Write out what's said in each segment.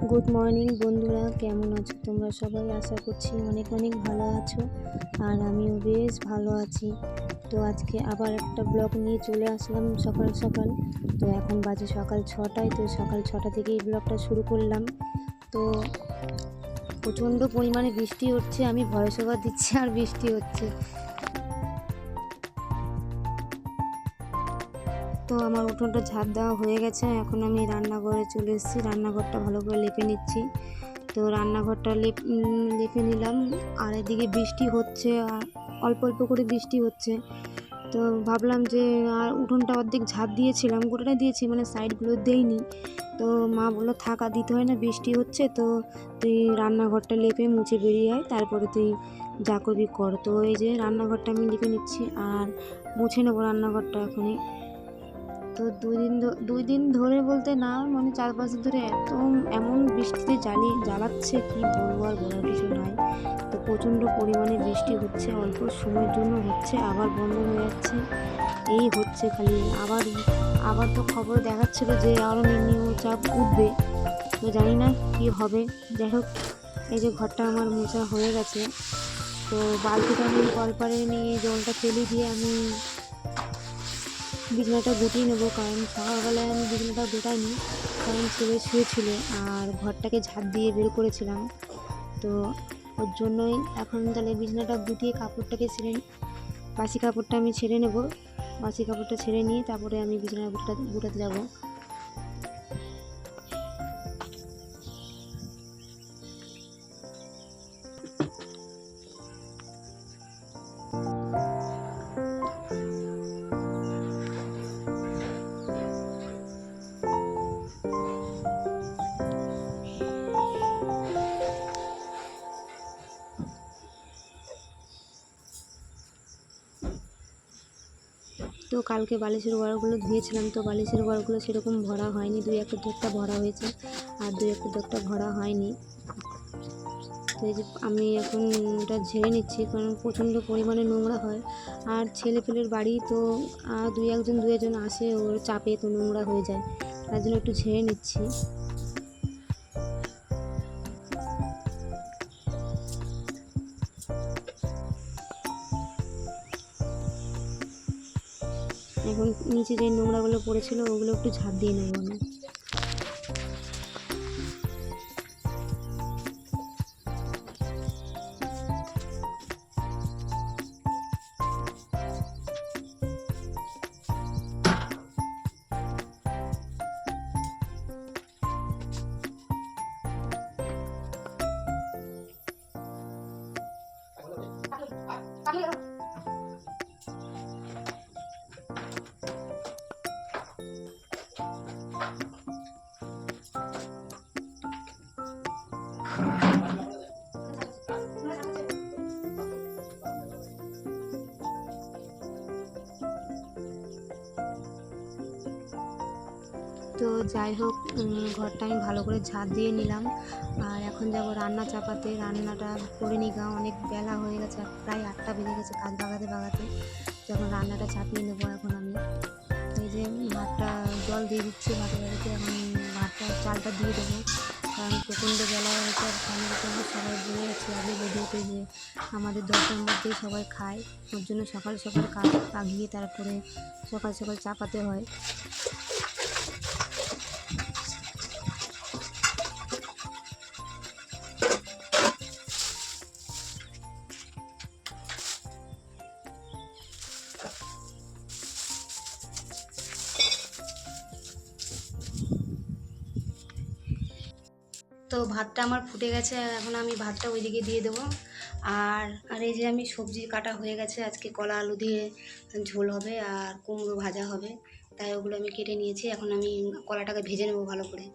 Good morning বন্ধুরা, কেমন আছো তোমরা সবাই? আশা করছি অনেক অনেক ভালো আছো, আর আমিও বেশ ভালো আছি। তো আজকে আবার একটা ব্লগ নিয়ে চলে আসলাম সকাল সকাল। তো এখন বাজে সকাল 6টায়। তো সকাল 6টা থেকে এই ব্লগটা শুরু করলাম। তো প্রচণ্ড পরিমাণে বৃষ্টি হচ্ছে, আমি ভয়েস ওভার দিচ্ছি আর বৃষ্টি হচ্ছে। তো আমার উঠোনটা ঝাড় দেওয়া হয়ে গেছে, এখন আমি রান্নাঘরে চলে এসেছি। রান্নাঘরটা ভালো করে লেপে নিচ্ছি। তো রান্নাঘরটা লেপে নিলাম, আর এদিকে বৃষ্টি হচ্ছে, অল্প অল্প করে বৃষ্টি হচ্ছে। তো ভাবলাম যে আর উঠোনটা অর্ধেক ঝাড় দিয়েছিলাম, গোটাটা দিয়েছি, মানে সাইডগুলো দেইনি। তো মা বললো থাকা দিতে হয় না, বৃষ্টি হচ্ছে, তো তুই রান্নাঘরটা লেপে মুছে বেরিয়ে আয়, তারপরে তুই যা করবি কর। তো এই যে রান্নাঘরটা আমি লেপে নিচ্ছি আর মুছে নেবো রান্নাঘরটা এখনই। তো দুই দিন ধরে বলতে না, মানে 4-5 দিন ধরে এমন বৃষ্টিতে জ্বালাচ্ছে, কি বলবো, আর বলার কিছু নাই। তো প্রচণ্ড পরিমাণে বৃষ্টি হচ্ছে, অল্প সময়ের জন্য হচ্ছে, আবার বন্ধ হয়ে যাচ্ছে, এই হচ্ছে খালি। আবার তো খবর দেখাচ্ছিল যে আরও নিম্নচাপ উঠবে, তো জানি না কি হবে। যাই হোক, এই যে ঘরটা আমার মোছা হয়ে গেছে। তো বালতিটা আমি কলপারে নিয়ে জলটা ফেলে দিয়ে আমি বিছানাটা গুটিয়ে নেবো, কারণ সকালবেলায় আমি বিছানাটা গোটাইনি, কারণ ছেলে শুয়েছিল আর ঘরটাকে ঝাড় দিয়ে বের করেছিলাম। তো ওর জন্যই এখন তাহলে বিছানাটা গুটিয়ে কাপড়টাকে বাসি কাপড়টা আমি ছেড়ে নেব। বাসি কাপড়টা ছেড়ে নিয়ে তারপরে আমি বিছানা গুটাতে যাবো। তো কালকে বালিশের ওয়ারগুলো ধুয়েছিলাম, তো বালিশের ওয়ারগুলো সেরকম ভরা হয়নি, দুই একটা ভরা হয়েছে আর দুই একটা ভরা হয়নি। তো এই যে আমি এখন এটা ঝেড়ে নিচ্ছি, কারণ প্রচণ্ড পরিমাণে নোংরা হয়, আর ছেলেপেলের বাড়ি তো দুই একজন আসে, ওর চাপে তো নোংরা হয়ে যায়, তার জন্য একটু ঝেড়ে নিচ্ছি। এখন নিচে যে নোংরাগুলো পড়েছিল ওগুলো একটু ঝাড় দিয়ে নেবো আমি। তো যাই হোক, ঘরটা আমি ভালো করে ঝাড় দিয়ে নিলাম, আর এখন যাব রান্না চাপাতে। রান্নাটা করে নিগা, অনেক বেলা হয়ে গেছে, প্রায় 8টা বেজে গেছে কাজ বাগাতে। তো এখন রান্নাটা চাপিয়ে নেবো এখন আমি। এই যে ভাতটা জল দিয়ে দিচ্ছি ভাতের বাড়িতে, এখন চালটা দিয়ে দেবো, কারণ প্রচণ্ড বেলা হয়েছে, আর সামনে আমরা সবাই বলে গেছি আগে বেরিয়েতে যে আমাদের 10টার মধ্যেই সবাই খায়, ওর জন্য সকাল সকাল কাজ আগিয়ে তারপরে সকাল সকাল চাপাতে হয়। তো ভাতটা আমার ফুটে গেছে, এখন আমি ভাতটা ওইদিকে দিয়ে দেবো। আর আর এই যে আমি সবজি কাটা হয়ে গেছে, আজকে কলা আলু দিয়ে ঝোল হবে আর কুমড়ো ভাজা হবে, তাই ওগুলো আমি কেটে নিয়েছি। এখন আমি কলাটাকে ভেজে নেবো ভালো করে।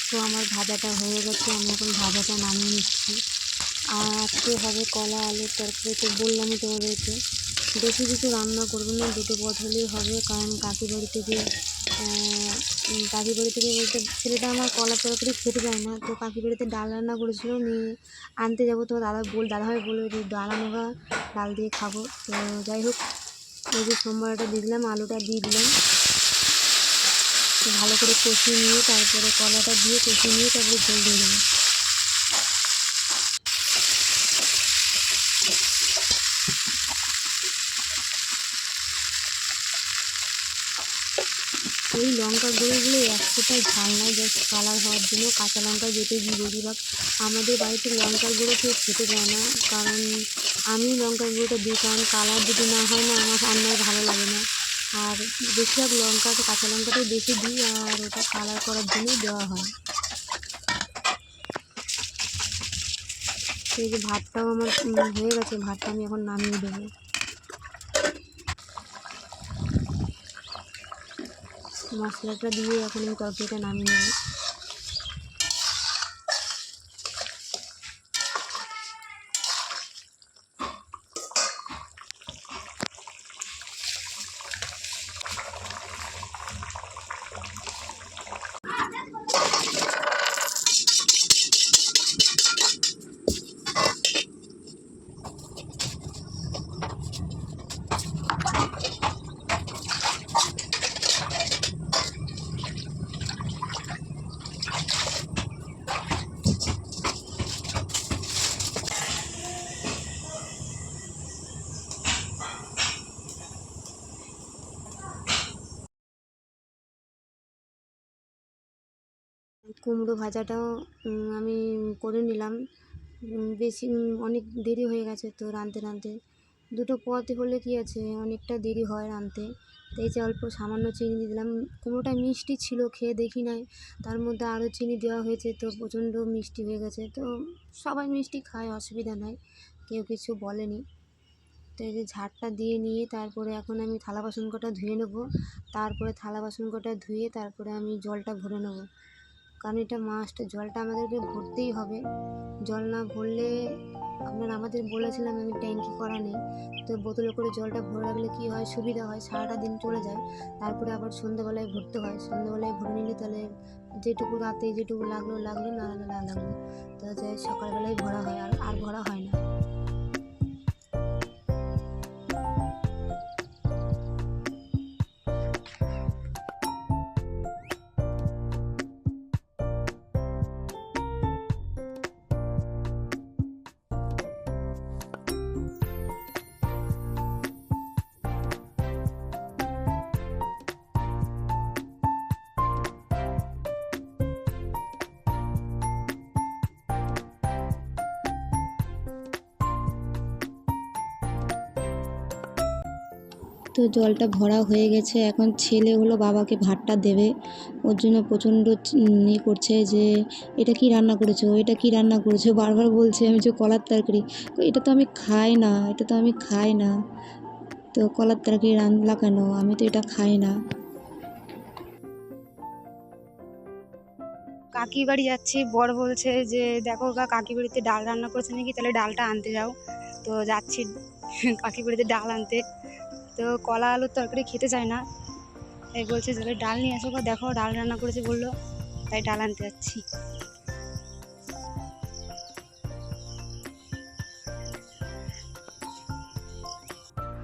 তো আমার ভাজাটা হয়ে গেছে, আমি এখন ভাজাটা নামিয়ে নিচ্ছি। আর আজকে হবে কলা আলুর তরকারি, তো বললামই তোমাদেরকে। বেশি কিছু রান্না করবো না, দুটো পদ হলেই হবে, কারণ কাকি বাড়ি থেকে বলতে ছেলেটা আমার কলার তরকারি খেতে চায় না, তো কাকি বাড়িতে ডাল রান্না করেছিল, নিয়ে আনতে যাবো, তো দাদাভাই বললো যে ডাল আনোগা, ডাল দিয়ে খাবো। তো যাই হোক, এই যে সোমবারটা দিয়ে দিলাম, আলুটা দিয়ে দিলাম, ভালো করে কষিয়ে নিয়ে তারপরে কলাটা দিয়ে কষিয়ে নিয়ে তারপরে জল দিয়ে দেবো। এই লঙ্কার গুঁড়োগুলো এক ফোঁটায় ঝাল নয়, জাস্ট কালার হওয়ার জন্য কাঁচা লঙ্কা যেতে দিই বেশিরভাগ। আমাদের বাড়িতে লঙ্কার গুঁড়ো কেউ খেতে চায় না, কারণ আমি লঙ্কার গুঁড়োটা দিই, কারণ কালার যদি না হয় না আমার রান্নায় ভালো লাগে না। আর বেশিরভাগ কাঁচা লঙ্কাটাই বেশি দিই, আর ওটা কালার করার জন্যই দেওয়া হয়। এই যে ভাতটাও আমার হয়ে গেছে, ভাতটা আমি এখন নামিয়ে দেবো। মশলাটা দিয়ে এখন আমি তরকারিটা নামিয়ে নেব। কুমড়ো ভাজাটাও আমি করে নিলাম, বেশি অনেক দেরি হয়ে গেছে তো রাঁধতে দুটো পদ হলে কি আছে, অনেকটা দেরি হয় রাঁধতে। তো এই যে অল্প সামান্য চিনি দিয়ে দিলাম, কুমড়োটা মিষ্টি ছিল, খেয়ে দেখি নাই, তার মধ্যে আরও চিনি দেওয়া হয়েছে, তো প্রচণ্ড মিষ্টি হয়ে গেছে। তো সবাই মিষ্টি খায়, অসুবিধা নাই, কেউ কিছু বলেনি। তো এই যে ঝাড়টা দিয়ে নিয়ে তারপরে এখন আমি থালা বাসন কটা ধুয়ে নেবো, তারপরে থালা বাসন কটা ধুয়ে তারপরে আমি জলটা ভরে নেবো, কারণ এটা মাস্ট, জলটা আমাদেরকে ভরতেই হবে। জল না ভরলে আমাদের বলেছিলাম, আমি ট্যাঙ্কি করা নেই, তো বোতলে করে জলটা ভরে রাখলে কী হয়, সুবিধা হয়, সারাটা দিন চলে যায়, তারপরে আবার সন্ধ্যাবেলায় ভরতে হয়। সন্ধ্যাবেলায় ভরে নিলে তাহলে যেটুকু রাতে যেটুকু লাগলো না লাগলো, তো যাই সকালবেলায় ভরা হয়, আর ভরা হয় না। তো জলটা ভরা হয়ে গেছে, এখন ছেলে হলো বাবাকে ভাতটা দেবে, ওর জন্য প্রচণ্ড করছে যে এটা কি রান্না করেছো, এটা কি রান্না করেছো, বারবার বলছে। আমি যে কলার তরকারি, এটা তো আমি খাই না, তো কলার তরকারি রান্না কেন, আমি তো এটা খাই না। কাকি বাড়ি যাচ্ছি, বর বলছে যে দেখো কাকি বাড়িতে ডাল রান্না করেছে নাকি, তাহলে ডালটা আনতে যাও। তো যাচ্ছি কাকি বাড়িতে ডাল আনতে, তো কলা আলুর তরকারি খেতে চায় না, তাই বলছে তাহলে ডাল নিয়ে আসো, দেখো ডাল রান্না করেছে বললো, তাই ডাল আনতে যাচ্ছি।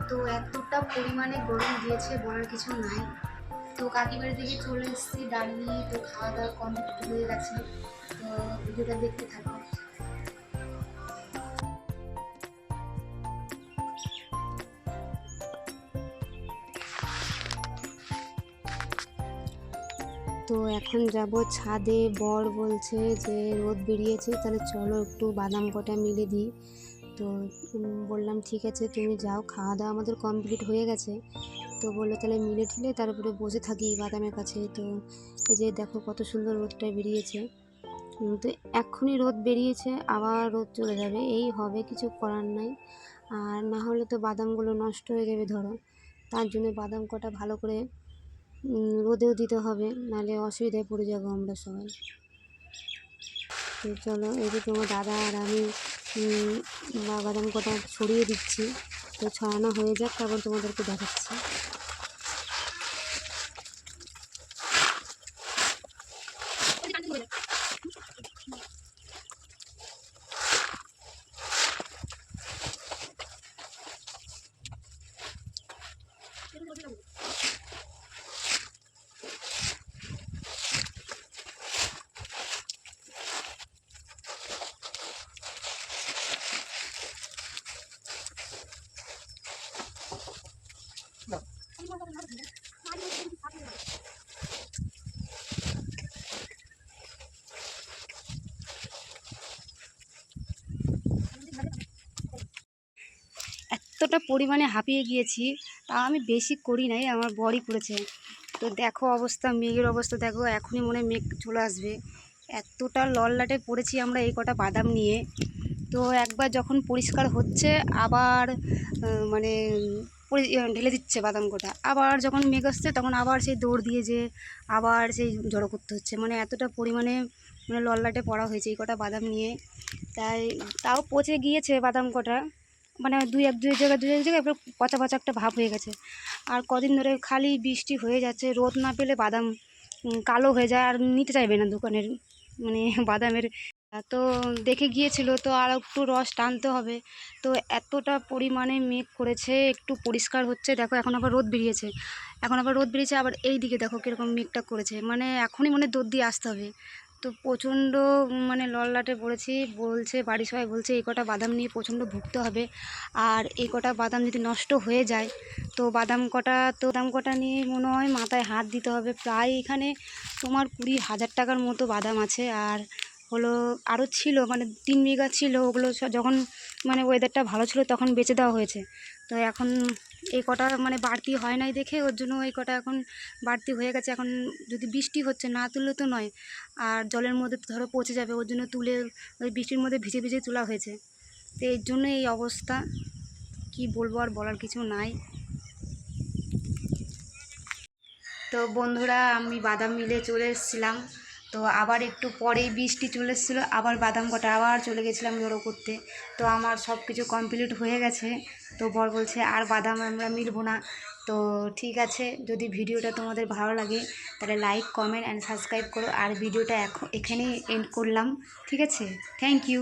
তো এতটা পরিমাণে গরম দিয়েছে বলার কিছু নাই। তো কাকি বাড়ি থেকে চলে এসেছি ডাল নিয়ে, তো খাওয়া দাওয়া কমপ্লিট হয়ে গেছে, তো ভিডিওটা দেখতে থাকো। তো এখন যাব ছাদে, বর বলছে যে রোদ বেরিয়েছে, তাহলে চলো একটু বাদাম কটা মিলে দিই। তো বললাম ঠিক আছে তুমি যাও, খাওয়া দাওয়া আমাদের কমপ্লিট হয়ে গেছে। তো বললো তাহলে মিলে ঠিলে তারপরে বসে থাকি বাদামের কাছে। তো এই যে দেখো কত সুন্দর রোদটা বেরিয়েছে, তো এক্ষুনি রোদ বেরিয়েছে, আবার রোদ চলে যাবে, এই হবে, কিছু করার নাই। আর না হলে তো বাদামগুলো নষ্ট হয়ে যাবে ধরো, তার জন্য বাদাম কটা ভালো করে রোদেও দিতে হবে, নাহলে অসুবিধায় পড়ে যাবো আমরা সবাই। তো চলো, এই যে তোমার দাদা আর আমি বাদাম কটা ছড়িয়ে দিচ্ছি, তো ছড়ানো হয়ে যাক, তারপর তোমাদেরকে দেখাচ্ছি। এতটা পরিমাণে হাঁপিয়ে গিয়েছি, তা আমি বেশি করি নাই, আমার বরই করেছে। তো দেখো অবস্থা, মেঘের অবস্থা দেখো, এখনই মনে হয় মেঘ চলে আসবে। এতটা লললাটে পড়েছি আমরা এই কটা বাদাম নিয়ে। তো একবার যখন পরিষ্কার হচ্ছে আবার মানে ঢেলে দিচ্ছে বাদাম কটা, আবার যখন মেঘ আসছে তখন আবার সেই দৌড় দিয়ে যে আবার সেই জড়ো করতে হচ্ছে। মানে এতটা পরিমাণে মানে লললাটে পড়া হয়েছে এই কটা বাদাম নিয়ে। তাও পচে গিয়েছে বাদাম কটা, মানে দুই এক জায়গায় এবার পচা পচা একটা ভাব হয়ে গেছে। আর কদিন ধরে খালি বৃষ্টি হয়ে যাচ্ছে, রোদ না পেলে বাদাম কালো হয়ে যায়, আর নিতে চাইবে না দোকানের মানে বাদামের। তো দেখে গিয়েছিল, তো আর একটু রস টানতে হবে। তো এতটা পরিমাণে মেঘ করেছে, একটু পরিষ্কার হচ্ছে দেখো, এখন আবার রোদ বেরিয়েছে, আবার এই দিকে দেখো কীরকম মেঘটা করেছে, মানে এখনই মনে দৌড় দিয়ে আসতে হবে। তো প্রচণ্ড মানে লললাটে পড়েছি, বলছে বাড়ির সবাই বলছে এই কটা বাদাম নিয়ে প্রচণ্ড ভুগতে হবে। আর এই কটা বাদাম যদি নষ্ট হয়ে যায় তো বাদাম কটা নিয়ে মনে হয় মাথায় হাত দিতে হবে। প্রায় এখানে তোমার 20,000 টাকার মতো বাদাম আছে। আর হলো আরও ছিল, মানে 3 বিঘা ছিল, ওগুলো যখন মানে ওয়েদারটা ভালো ছিল তখন বেচে দেওয়া হয়েছে। তো এখন এই কটা মানে বাড়তি হয় নাই দেখে ওর জন্য এই কটা এখন বাড়তি হয়ে গেছে। এখন যদি বৃষ্টি হচ্ছে, না তুললে তো নয়, আর জলের মধ্যে ধরো পচে যাবে, ওর জন্য তুলে ওই বৃষ্টির মধ্যে ভিজে ভিজে তোলা হয়েছে। তো এর জন্য এই অবস্থা, কি বলবো, আর বলার কিছু নাই। তো বন্ধুরা, আমি বাদাম মিলে চলে এসেছিলাম, তো আবার একটু পরেই বৃষ্টি চলে এসেছিলো, আবার বাদাম কটা আবার চলে গেছিলাম জড়ো করতে। তো আমার সব কিছু কমপ্লিট হয়ে গেছে। তো বর বলছে আর বাদাম আমরা মিলবো না। তো ঠিক আছে, যদি ভিডিওটা তোমাদের ভালো লাগে তাহলে লাইক, কমেন্ট অ্যান্ড সাবস্ক্রাইব করো। আর ভিডিওটা এখানেই এন্ড করলাম, ঠিক আছে? Thank you.